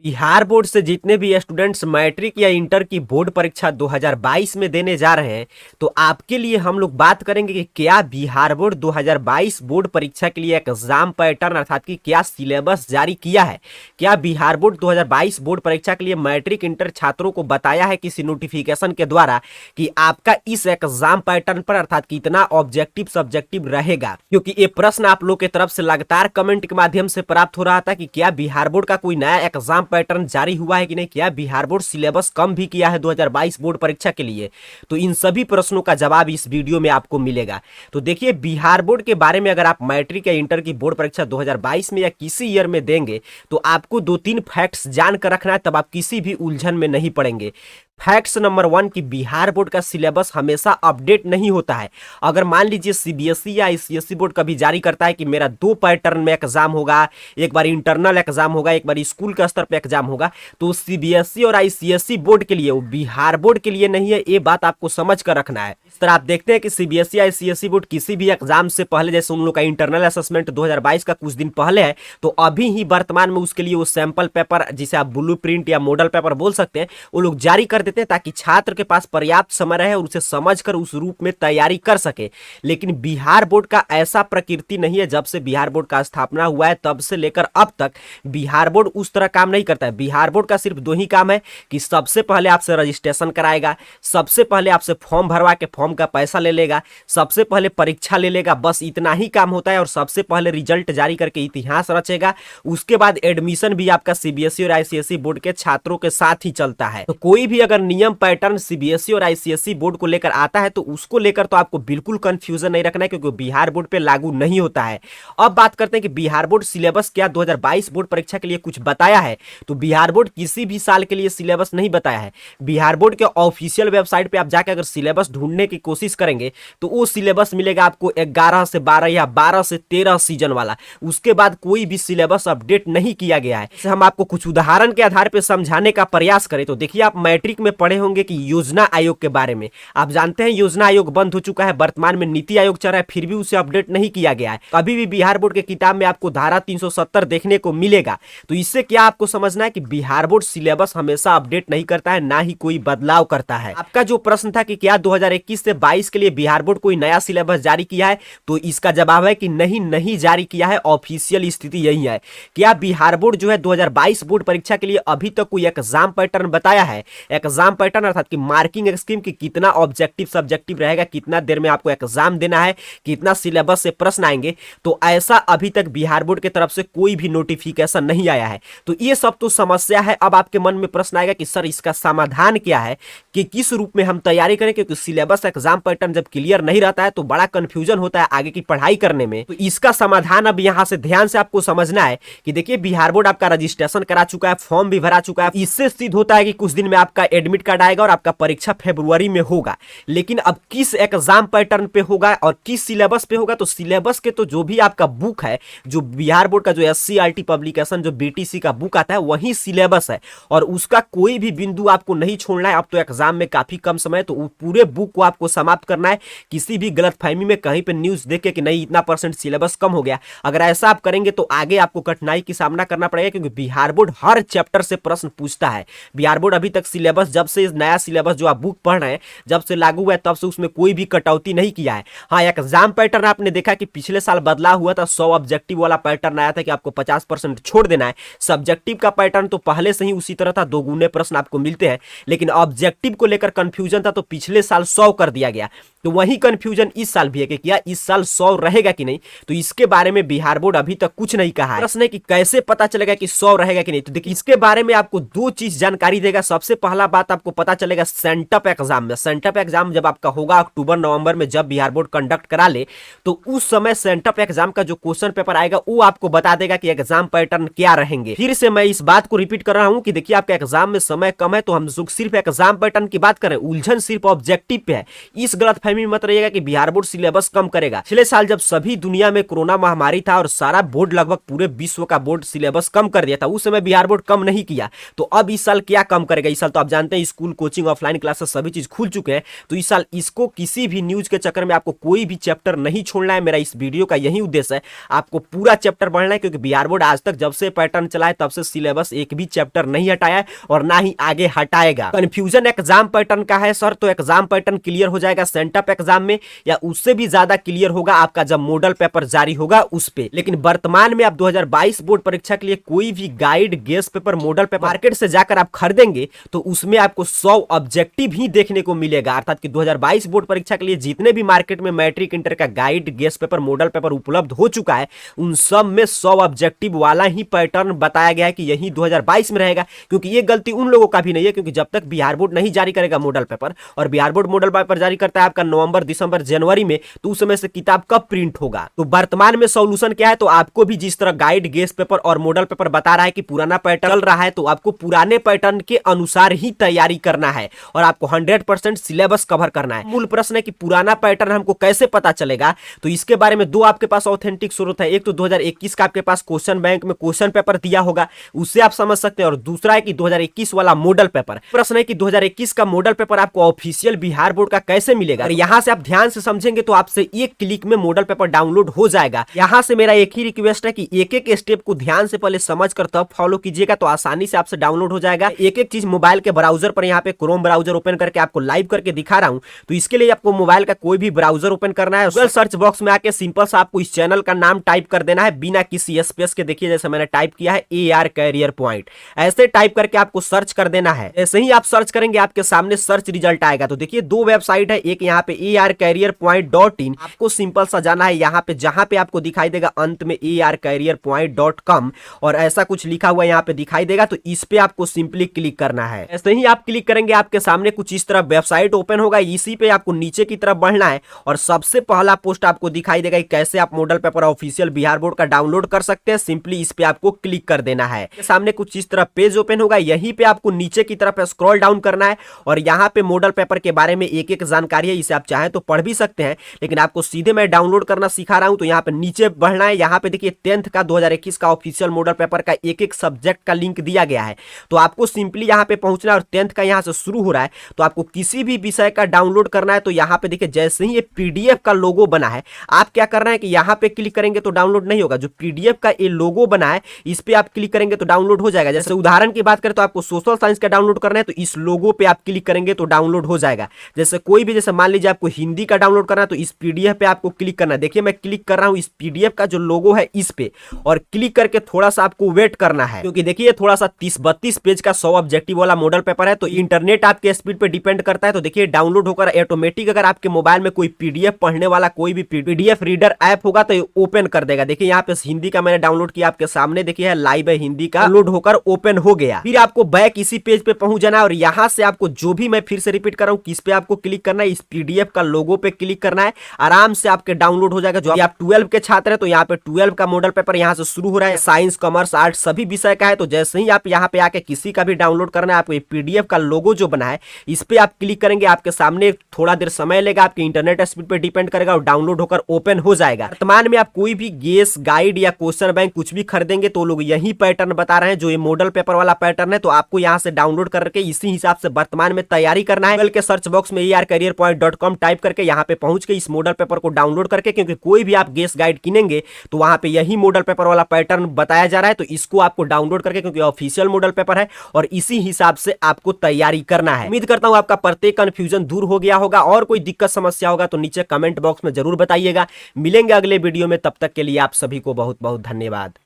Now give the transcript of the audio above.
Bihar board से जितने भी स्टूडेंट्स मैट्रिक या इंटर की बोर्ड परीक्षा 2022 में देने जा रहे हैं, तो आपके लिए हम लोग बात करेंगे कि क्या बिहार बोर्ड 2022 बोर्ड परीक्षा के लिए एग्जाम पैटर्न अर्थात कि क्या सिलेबस जारी किया है। क्या बिहार बोर्ड 2022 बोर्ड परीक्षा के लिए मैट्रिक इंटर छात्रों को बताया है किसी नोटिफिकेशन के द्वारा कि आपका इस एग्जाम पैटर्न पर अर्थात कितना ऑब्जेक्टिव सब्जेक्टिव रहेगा। क्योंकि ये प्रश्न आप लोग की तरफ से लगातार कमेंट के माध्यम से प्राप्त हो रहा था कि क्या बिहार बोर्ड का कोई नया एग्जाम पैटर्न जारी हुआ है कि नहीं, क्या बिहार बोर्ड सिलेबस कम भी किया है 2022 बोर्ड परीक्षा के लिए। तो इन सभी प्रश्नों का जवाब इस वीडियो में आपको मिलेगा। तो देखिए, बिहार बोर्ड के बारे में अगर आप मैट्रिक या इंटर की बोर्ड परीक्षा 2022 में या किसी ईयर में देंगे तो आपको 2-3 फैक्ट्स जानकर रखना है, तब आप किसी भी उलझन में नहीं पड़ेंगे। फैक्ट्स नंबर 1 कि बिहार बोर्ड का सिलेबस हमेशा अपडेट नहीं होता है। अगर मान लीजिए सीबीएसई या आईसीएसई बोर्ड कभी जारी करता है कि मेरा 2 पैटर्न में एग्जाम होगा, एक बार इंटरनल एग्जाम होगा, एक बार स्कूल के स्तर पे एग्जाम होगा, तो सीबीएसई और आईसीएसई बोर्ड के लिए, वो बिहार बोर्ड के लिए नहीं है। ये बात आपको समझ कर रखना है। इस तरह आप देखते हैं कि सीबीएसई आईसीएसई बोर्ड किसी भी एग्जाम से पहले, जैसे उन लोग का इंटरनल असेसमेंट 2022 का कुछ दिन पहले है, तो अभी ही वर्तमान में उसके लिए वो सैंपल पेपर, जिसे आप ब्लू प्रिंट या मॉडल पेपर बोल सकते हैं, वो लोग जारी कर देते हैं ताकि छात्र के पास पर्याप्त समय रहे और उसे समझकर उस रूप में तैयारी कर सके। लेकिन बिहार बोर्ड का ऐसा प्रकृति नहीं है। जब से बिहार बोर्ड का स्थापना हुआ है तब से लेकर अब तक बिहार बोर्ड उस तरह काम नहीं करता है। बिहार बोर्ड का सिर्फ 2 ही काम है कि सबसे पहले आपसे रजिस्ट्रेशन कराएगा, सबसे पहले आपसे फॉर्म भरवा के फॉर्म का पैसा ले लेगा, सबसे पहले परीक्षा ले लेगा, बस इतना ही काम होता है। और सबसे पहले रिजल्ट जारी करके इतिहास रचेगा। उसके बाद एडमिशन भी आपका सीबीएसई और आईसीएसई बोर्ड के छात्रों के साथ ही चलता है। तो कोई भी अगर नियम पैटर्न सीबीएसई और आईसीएसई बोर्ड को लेकर आता है तो उसको लेकर तो आपको बिल्कुल कंफ्यूजन नहीं रखना है, क्योंकि बिहार बोर्ड पे लागू नहीं होता है। अब बात करते हैं कि बिहार बोर्ड सिलेबस क्या 2022 बोर्ड परीक्षा के लिए कुछ बताया है। तो बिहार बोर्ड किसी भी साल के लिए सिलेबस नहीं बताया है। बिहार बोर्ड के ऑफिशियल वेबसाइट पे आप जाकर अगर सिलेबस ढूंढने की कोशिश करेंगे तो वो सिलेबस मिलेगा आपको 11 से 12 या 12 से 13 सीजन वाला। उसके बाद कोई भी सिलेबस अपडेट नहीं किया गया है। हम आपको कुछ उदाहरण के आधार पर समझाने का प्रयास करें तो देखिए, आप मैट्रिक में पढ़े होंगे कि योजना आयोग के बारे में। आप जानते हैं योजना आयोग बंद हो चुका है, वर्तमान में नीति आयोग चल रहा है, फिर भी उसे अपडेट नहीं किया गया है। कभी भी बिहार बोर्ड के किताब में आपको धारा 370 देखने को मिलेगा। तो इससे क्या आपको समझना है कि बिहार बोर्ड सिलेबस हमेशा अपडेट नहीं करता है, ना ही कोई बदलाव करता है। आपका जो प्रश्न था कि क्या 2021 से 22 के लिए बिहार बोर्ड कोई नया सिलेबस जारी किया है, तो इसका जवाब है कि नहीं जारी किया है। ऑफिशियल स्थिति यही है। क्या बिहार बोर्ड जो है 2022 बोर्ड परीक्षा के लिए अभी तक कोई एग्जाम पैटर्न बताया है? एग्जाम पैटर्न अर्थात कि मार्किंग स्कीम की कितना ऑब्जेक्टिव सब्जेक्टिव रहेगा, कितना देर में आपको एग्जाम देना है, कितना सिलेबस से प्रश्न आएंगे, तो ऐसा अभी तक बिहार बोर्ड की तरफ से कोई भी नोटिफिकेशन नहीं आया है। तो ये सब तो समस्या है। अब आपके मन में प्रश्न आएगा कि सर इसका समाधान क्या है, कि किस रूप में हम तैयारी करें, क्योंकि सिलेबस एग्जाम पैटर्न जब क्लियर नहीं रहता है तो बड़ा कंफ्यूजन होता है आगे की पढ़ाई करने में। तो इसका समाधान अब यहां से ध्यान से आपको समझना है कि देखिए, बिहार बोर्ड आपका रजिस्ट्रेशन करा चुका है, फॉर्म भी भरा चुका है। इससे सिद्ध होता है कि कुछ दिन में आपका एडमिट कार्ड आएगा और आपका परीक्षा फरवरी में होगा। लेकिन अब किस एग्जाम पैटर्न पे होगा और किस सिलेबस पे होगा, तो सिलेबस के तो जो भी आपका बुक है, जो बिहार बोर्ड का जो एससीईआरटी पब्लिकेशन जो बीटीसी का बुक आता है, वही सिलेबस है और उसका कोई भी बिंदु आपको नहीं छोड़ना है। अब तो एग्जाम में काफी कम समय, तो पूरे बुक को आपको समाप्त करना है। किसी भी गलतफहमी में कहीं पे न्यूज देखे कि नहीं इतना % सिलेबस कम हो गया, अगर ऐसा आप करेंगे तो आगे आपको कठिनाई की सामना करना पड़ेगा, क्योंकि बिहार बोर्ड हर चैप्टर से प्रश्न पूछता है। बिहार बोर्ड अभी तक सिलेबस, जब से नया सिलेबस जो आप बुक पढ़ रहे हैं जब से लागू हुआ है तब से उसमें कोई भी कटौती नहीं किया है। हाँ, एग्जाम पैटर्न आपने देखा कि पिछले साल बदलाव हुआ था, 100 ऑब्जेक्टिव वाला पैटर्न आया था कि आपको 50% छोड़ देना है। सब्जेक्टिव का पैटर्न तो पहले से ही उसी तरह था, 2 गुने प्रश्न आपको मिलते हैं। लेकिन ऑब्जेक्टिव को लेकर कंफ्यूजन था, तो पिछले साल 100 कर दिया गया। तो वही कंफ्यूजन इस साल भी है कि क्या इस साल 100 रहेगा कि नहीं, तो इसके बारे में बिहार बोर्ड अभी तक कुछ नहीं कहा है। प्रश्न है कि कैसे पता चलेगा कि 100 रहेगा कि नहीं, तो देखिए इसके बारे में आपको 2 चीज जानकारी देगा। सबसे पहला बात आपको पता चलेगा सेंटअप एग्जाम में। सेंटअप एग्जाम जब आपका होगा अक्टूबर नवंबर में, जब बिहार बोर्ड कंडक्ट करा ले, तो उस समय सेंटअप एग्जाम का जो क्वेश्चन पेपर आएगा वो आपको बता देगा कि एग्जाम पैटर्न क्या रहेंगे। फिर से मैं इस बात को रिपीट कर रहा हूं कि देखिए, आपका एग्जाम में समय कम है, तो हम सिर्फ एग्जाम पैटर्न की बात करें, उलझन सिर्फ ऑब्जेक्टिव पे है। इस गलतफहमी में मत रहिएगा कि बिहार बोर्ड सिलेबस कम करेगा। पिछले साल जब सभी दुनिया में कोरोना महामारी था और सारा बोर्ड, लगभग पूरे विश्व का बोर्ड सिलेबस कम कर दिया था, उस समय बिहार बोर्ड कम नहीं किया। तो अब इस साल क्या कम करेगा? इस साल तो आप जानते जानते हैं स्कूल कोचिंग ऑफलाइन क्लासेस सभी चीज खुल चुके हैं, तो इस साल इसको किसी भी न्यूज के चक्कर में आपको कोई भी चैप्टर नहीं छोड़ना है। मेरा इस वीडियो का यही उद्देश्य है, आपको पूरा चैप्टर पढ़ना है, क्योंकि बिहार बोर्ड आज तक जब से पैटर्न चला है तब से सिलेबस एक भी चैप्टर नहीं हटाया है और ना ही आगे हटाएगा। कंफ्यूजन एग्जाम पैटर्न का है सर, तो एग्जाम पैटर्न क्लियर हो जाएगा सेंटअप एग्जाम में, या उससे भी ज्यादा क्लियर होगा आपका जब मॉडल पेपर जारी होगा उस पे। लेकिन वर्तमान में आप 2022 बोर्ड परीक्षा के लिए कोई भी guide, guess paper, model paper market से जाकर आप खरीदेंगे तो उसमें आपको 100 ऑब्जेक्टिव ही देखने को मिलेगा। अर्थात कि 2022 बोर्ड परीक्षा के लिए जितने भी मार्केट में मैट्रिक इंटर का guide, guess paper, model paper उपलब्ध हो चुका है, उन सब में 100 ऑब्जेक्टिव वाला ही पैटर्न बताया गया है कि यही 2022 में रहेगा। क्योंकि ये गलती उन लोगों का भी नहीं है, क्योंकि जब तक बिहार बोर्ड नहीं जारी करेगा मॉडल पेपर, और बिहार बोर्ड मॉडल पेपर जारी करता है आपका नवंबर, दिसंबर, जनवरी में, तो उस समय से किताब कब प्रिंट होगा। तो वर्तमान में सॉल्यूशन क्या है, तो आपको भी जिस तरह गाइड, गेस पेपर और मॉडल पेपर बता रहा है कि पुराना पैटर्न चल रहा है, तो आपको पुराने पैटर्न के अनुसार ही तैयारी करना है और आपको 100% सिलेबस कवर करना है। मूल प्रश्न है कि पुराना पैटर्न हमको कैसे पता चलेगा, तो इसके बारे में दो आपके पास ऑथेंटिक स्रोत है। एक तो 2021 का आपके पास क्वेश्चन बैंक में क्वेश्चन पेपर दिया होगा, उससे आप समझ सकते हैं, और दूसरा है कि 2021 वाला मॉडल पेपर। प्रश्न है कि 2021 का मॉडल पेपर आपको ऑफिशियल बिहार बोर्ड का कैसे मिलेगा। और यहां से आप ध्यान से समझेंगे तो आपसे एक क्लिक में मॉडल पेपर डाउनलोड हो जाएगा। यहां से मेरा एक ही रिक्वेस्ट है कि एक एक स्टेप को ध्यान से पहले समझ कर तब फॉलो कीजिएगा, तो आसानी से आपसे डाउनलोड हो जाएगा। एक एक चीज मोबाइल के ब्राउजर पर यहाँ पे क्रोम ब्राउजर ओपन करके आपको लाइव करके दिखा रहा हूं, तो इसके लिए आपको मोबाइल का कोई भी ब्राउजर ओपन करना है। गूगल सर्च बॉक्स में आके सिंपल सा आपको इस चैनल का नाम टाइप कर देना है बिना किसी स्पेस के। देखिए जैसे मैंने टाइप किया है AR कैरियर पॉइंट, ऐसे टाइप करके आपको सर्च कर देना है। ऐसे ही आप सर्च करेंगे आपके सामने सर्च रिजल्ट आएगा। तो देखिए दो वेबसाइट है, एक यहाँ पे arcareerpoint.in, आपको सिंपल सा जाना है यहाँ पे, जहां पे आपको दिखाई देगा अंत में arcareerpoint.com और ऐसा कुछ लिखा हुआ यहाँ पे दिखाई देगा, तो इस पे आपको सिंपली क्लिक करना है। ऐसे ही आप क्लिक करेंगे आपके सामने कुछ इस तरह वेबसाइट ओपन होगा, इसी पे आपको नीचे की तरफ बढ़ना है और सबसे पहला पोस्ट आपको दिखाई देगा कि कैसे आप model paper official Bihar board का डाउनलोड कर सकते हैं। सिंपली इस पे आपको क्लिक कर देना है। सामने कुछ इस तरह पेज ओपन होगा, यहीं पे आपको नीचे की तरफ स्क्रॉल डाउन करना है और यहाँ पे मॉडल पेपर के बारे में एक एक जानकारी है, इसे आप चाहें तो पढ़ भी सकते हैं, लेकिन आपको सीधे मैं डाउनलोड करना सिखा रहा हूं। तो यहाँ पे नीचे बढ़ना है, यहाँ पे देखिए 10th का 2021 का ऑफिशियल मॉडल पेपर का एक एक सब्जेक्ट का लिंक दिया गया है। तो आपको सिंपली यहाँ पे पहुंचना है और 10th का यहाँ से शुरू हो रहा है, तो आपको किसी भी विषय का डाउनलोड करना है। तो यहाँ पे देखिए जैसे ही ये PDF का लोगो बना है, आप क्या करना है कि यहाँ पे क्लिक करेंगे तो डाउनलोड नहीं होगा। जो PDF का ये लोगो बना है इस पे आप क्लिक करेंगे तो डाउनलोड हो जाएगा। जैसे उदाहरण की बात करें तो आपको सोशल साइंस का डाउनलोड करना है, तो इस लोगो पे आप क्लिक करेंगे तो डाउनलोड हो जाएगा। जैसे कोई भी, जैसे मान लीजिए आपको हिंदी का डाउनलोड करना है, तो इस PDF पे आपको क्लिक करना है। देखिए मैं क्लिक कर रहा हूं इस PDF का जो लोगो है इस पे, और क्लिक करके थोड़ा सा आपको वेट करना है, क्योंकि देखिए थोड़ा सा 30-32 पेज का 100 ऑब्जेक्टिव वाला मॉडल पेपर है, तो इंटरनेट आपके स्पीड पे डिपेंड करता है। तो देखिए डाउनलोड होकर ऑटोमेटिक अगर आपके मोबाइल में कोई PDF पढ़ने वाला कोई भी PDF रीडर ऐप होगा तो ये ओपन कर देगा। देखिए यहाँ पे हिंदी का मैंने डाउनलोड किया, आपके सामने देखिए है लाइव है, हिंदी का लोड होकर ओपन हो गया। फिर आपको बैक इसी पेज पे पहुंच जाना है और यहाँ से आपको जो भी, मैं फिर से रिपीट कर रहा हूँ, किस पे आपको क्लिक करना है, इस PDF का लोगो पे क्लिक करना है, आराम से आपके डाउनलोड हो जाएगा। जो आप 12 के छात्र हैं तो यहाँ पे 12 का मॉडल पेपर यहाँ से शुरू हो रहा है, साइंस, कॉमर्स, आर्ट्स सभी विषय का है। तो जैसे ही आप यहाँ पे आके किसी का भी डाउनलोड करना है, आपको PDF का लोगो जो बना है इस पे आप क्लिक करेंगे, आपके सामने थोड़ा देर समय लेगा, आपके इंटरनेट स्पीड पे डिपेंड करेगा और डाउनलोड होकर ओपन हो जाएगा। वर्तमान में आप कोई भी गेस, गाइड या क्वेश्चन बैंक कुछ भी खरीदेंगे तो लोग यही पैटर्न बता रहे हैं, जो ये मॉडल पेपर वाला पैटर्न है। तो आपको यहाँ से डाउनलोड करके इसी हिसाब से वर्तमान में तैयारी करना है। गूगल के सर्च बॉक्स में arcareerpoint.com टाइप करके यहाँ पे पहुंच के इस मॉडल पेपर को डाउनलोड करके, क्योंकि कोई भी आप गेस गाइड किनेंगे तो वहां पे यही मॉडल पेपर वाला पैटर्न बताया जा रहा है, तो इसको आपको डाउनलोड करके, क्योंकि ऑफिशियल मॉडल पेपर है और इसी हिसाब से आपको तैयारी करना है। उम्मीद करता हूं आपका प्रत्येक कंफ्यूजन दूर हो गया होगा, और कोई दिक्कत समस्या होगा तो नीचे कमेंट बॉक्स में जरूर बताइएगा। मिलेंगे अगले वीडियो में, तब तक के लिए आप सभी को बहुत बहुत धन्यवाद।